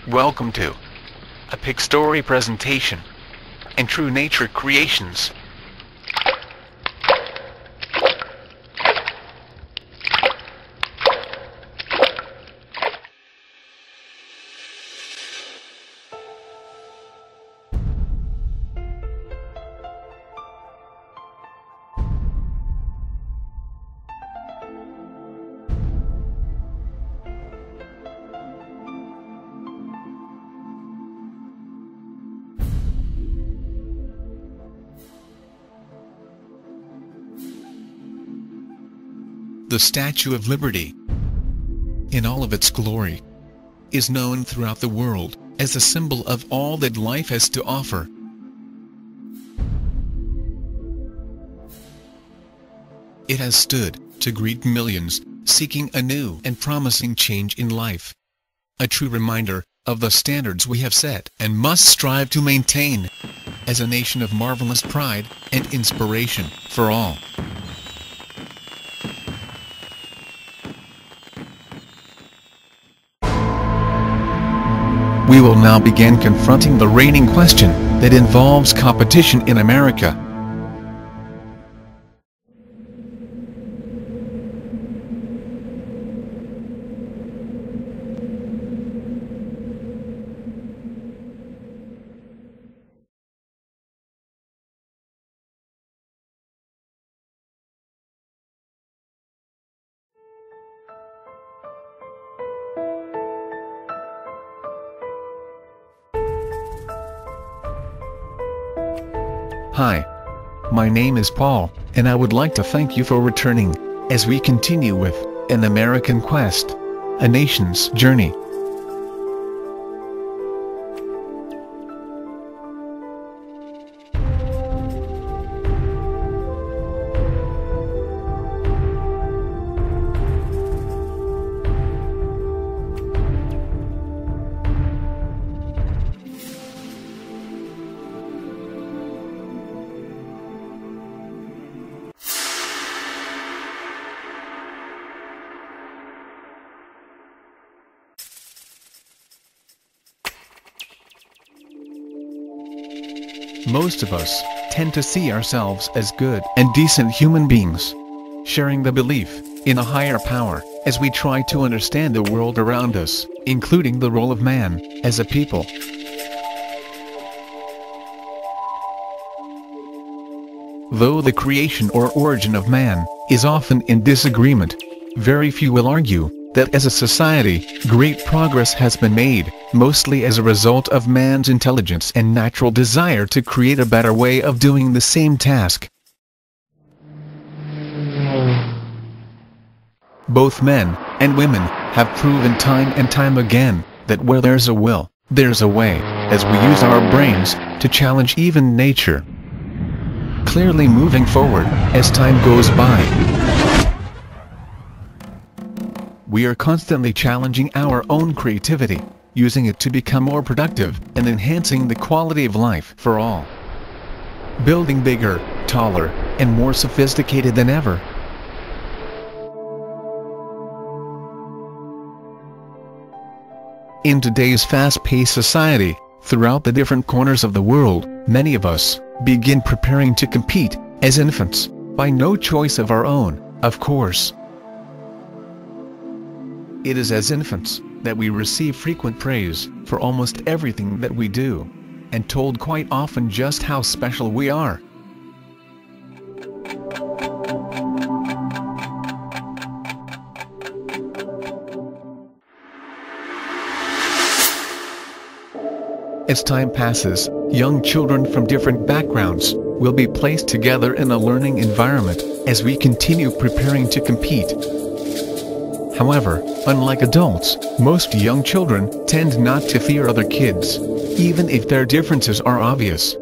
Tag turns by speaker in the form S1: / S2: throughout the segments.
S1: Welcome to a Pixtory presentation and True Nature Creations.
S2: The Statue of Liberty, in all of its glory, is known throughout the world as a symbol of all that life has to offer. It has stood to greet millions seeking a new and promising change in life. A true reminder of the standards we have set and must strive to maintain as a nation of marvelous pride and inspiration for all. We will now begin confronting the reigning question that involves competition in America. Hi, my name is Paul, and I would like to thank you for returning, as we continue with An American Quest, A Nation's Journey. Most of us tend to see ourselves as good and decent human beings, sharing the belief in a higher power as we try to understand the world around us, including the role of man as a people. Though the creation or origin of man is often in disagreement, very few will argue that as a society, great progress has been made, mostly as a result of man's intelligence and natural desire to create a better way of doing the same task. Both men and women have proven time and time again that where there's a will, there's a way, as we use our brains to challenge even nature. Clearly moving forward as time goes by. We are constantly challenging our own creativity, using it to become more productive and enhancing the quality of life for all. Building bigger, taller, and more sophisticated than ever. In today's fast-paced society, throughout the different corners of the world, many of us begin preparing to compete as infants, by no choice of our own, of course. It is as infants that we receive frequent praise for almost everything that we do, and told quite often just how special we are. As time passes, young children from different backgrounds will be placed together in a learning environment as we continue preparing to compete. However, unlike adults, most young children tend not to fear other kids, even if their differences are obvious.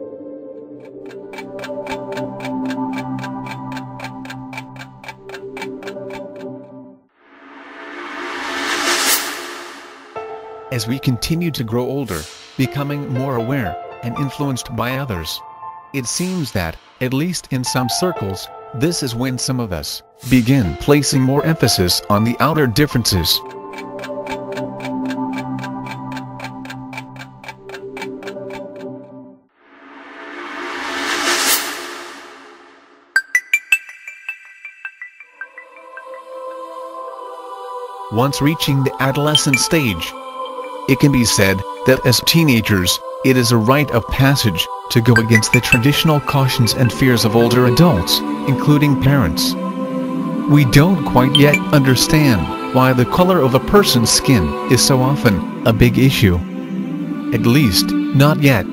S2: As we continue to grow older, becoming more aware and influenced by others, it seems that, at least in some circles, this is when some of us begin placing more emphasis on the outer differences. Once reaching the adolescent stage, it can be said that as teenagers, it is a rite of passage to go against the traditional cautions and fears of older adults, including parents. We don't quite yet understand why the color of a person's skin is so often a big issue. At least, not yet.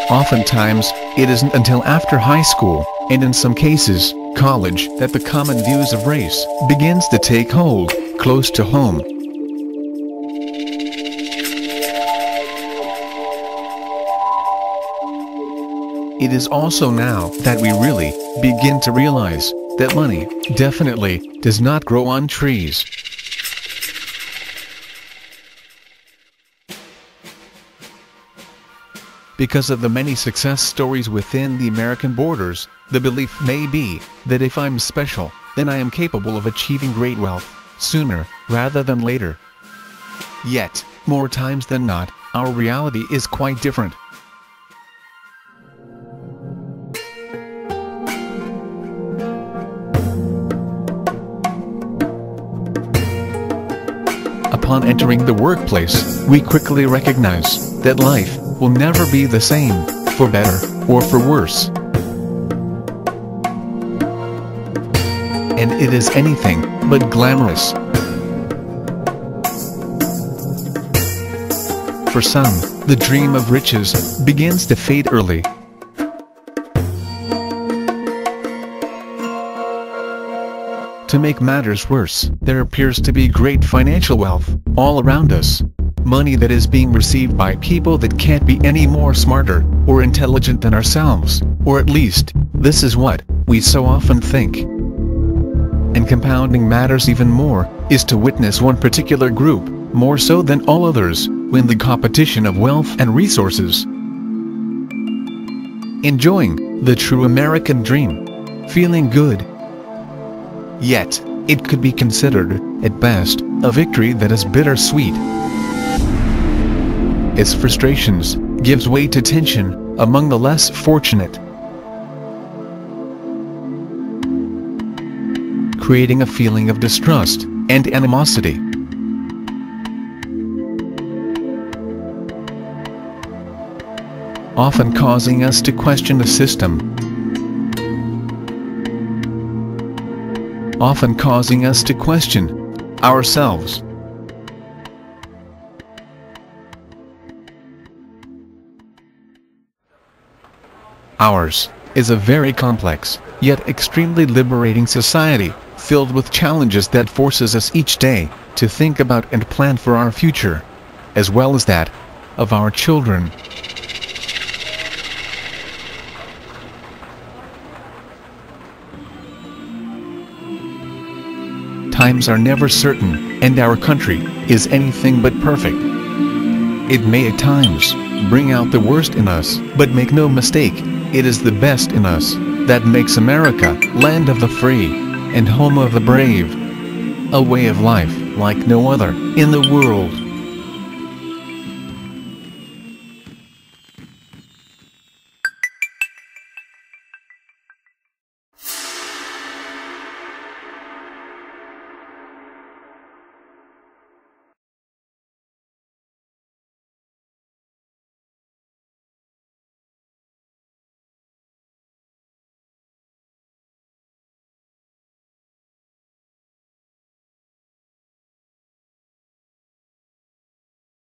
S2: Oftentimes, it isn't until after high school, and in some cases, college, that the common views of race begins to take hold, close to home. It is also now that we really begin to realize that money definitely does not grow on trees. Because of the many success stories within the American borders, the belief may be that if I'm special, then I am capable of achieving great wealth sooner rather than later. Yet, more times than not, our reality is quite different. Upon entering the workplace, we quickly recognize that life will never be the same, for better or for worse. And it is anything but glamorous. For some, the dream of riches begins to fade early. To make matters worse, there appears to be great financial wealth all around us. Money that is being received by people that can't be any more smarter or intelligent than ourselves, or at least, this is what we so often think. And compounding matters even more, is to witness one particular group, more so than all others, win the competition of wealth and resources. Enjoying the true American dream. Feeling good. Yet, it could be considered, at best, a victory that is bittersweet. Its frustrations gives way to tension among the less fortunate, creating a feeling of distrust and animosity. Often causing us to question the system. Often causing us to question ourselves. Ours is a very complex, yet extremely liberating society, filled with challenges that forces us each day to think about and plan for our future, as well as that of our children. Times are never certain, and our country is anything but perfect. It may at times bring out the worst in us, but make no mistake, it is the best in us that makes America land of the free and home of the brave. A way of life like no other in the world.